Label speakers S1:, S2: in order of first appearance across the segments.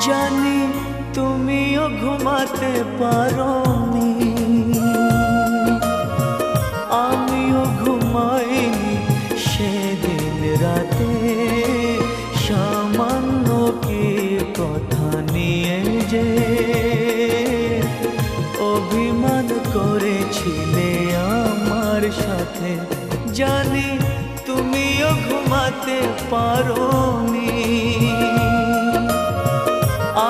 S1: জানি তুমিও ঘুমাতে পারোনি, আমিও ঘুমাইনি সেদিন রাতে। সামান্য কি কথা নিয়ে যে অভিমান করেছিলে আমার সাথে, জানি তুমিও ঘুমাতে পারোনি,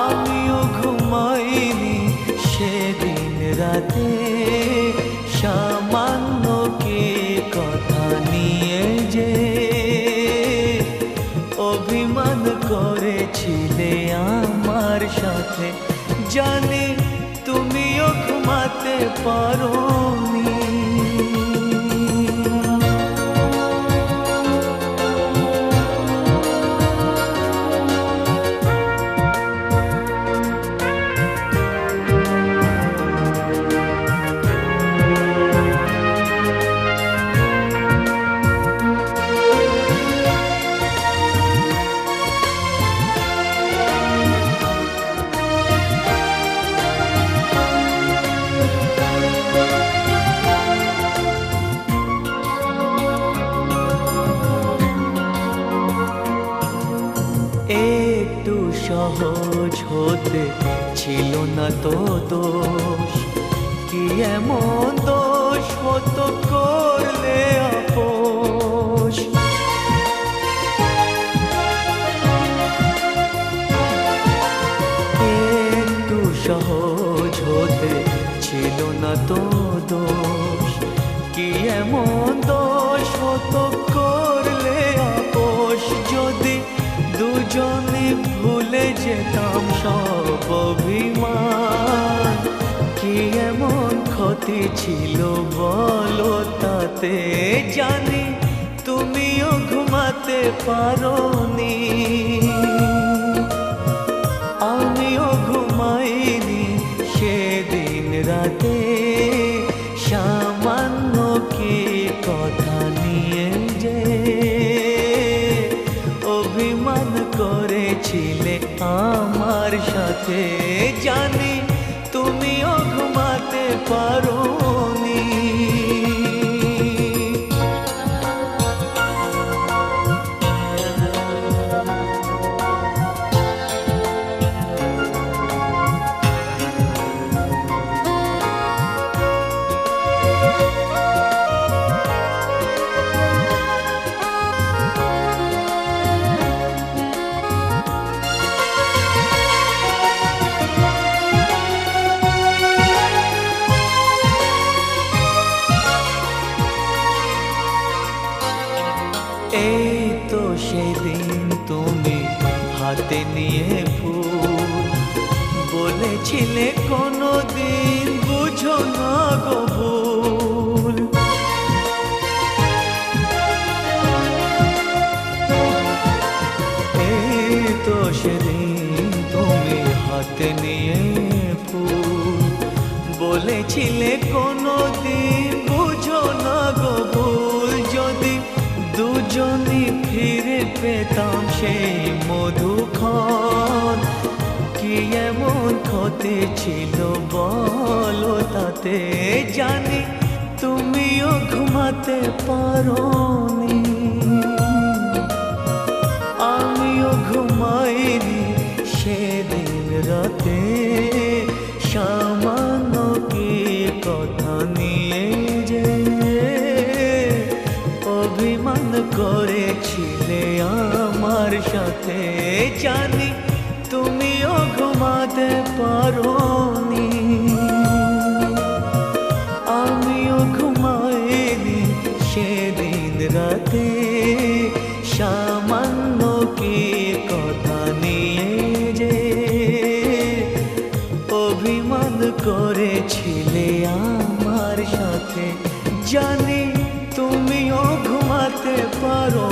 S1: আমিও ঘুমাইনি সেদিন রাতে। সামান্য কি কথা নিয়ে যে অভিমান করেছিলে আমার সাথে, জানি তুমিও ঘুমাতে পারোনি। একটু সহজ হতে ছিল না তো দোষ, কি এমন দোষ হতো করলে আপোষ। একটু সহজ হতে ছিল না তো দোষ, কি এমন দোষ হতো করলে আপোষ। যদি দুজনে ভুলে যেতাম সব অভিমান, কি এমন ক্ষতি ছিল বলো তাতে। জানি তুমিও ঘুমাতে পারোনি, আমিও ঘুমাইনি সেদিন রাতে। সামান্য কি কথা নিয়ে যে অভিমান করেছিলে আমার সাথে, জানি তুমিও ঘুমাতে পারোনি। এই তো সেদিন তুমি হাতে নিয়ে ফুল, বলেছিলে কোনোদিন বুঝো না গো ভুল। এই তো সেদিন তুমি হাতে নিয়ে ফুল, বলেছিলে কোনোদিন বুঝো না গো ভুল। যদি দুজনই ফিরে পেতাম সেই মধুক্ষণ, কি এমন ক্ষতি ছিল বলো তাতে। জানি তুমিও ঘুমাতে পারোনি, আমিও ঘুমাইনি সেদিন রাতে। সামান্য কি কথা নিয়ে যে অভিমান করেছিলে আমার সাথে, জানি তুমিও ঘুমাতে পারোনি, আমিও ঘুমাইনি সেদিন রাতে। সামান্য কি কথা নিয়ে যে অভিমান করেছিলে আমার সাথে, জানি তুমিও ঘুমাতে পারো।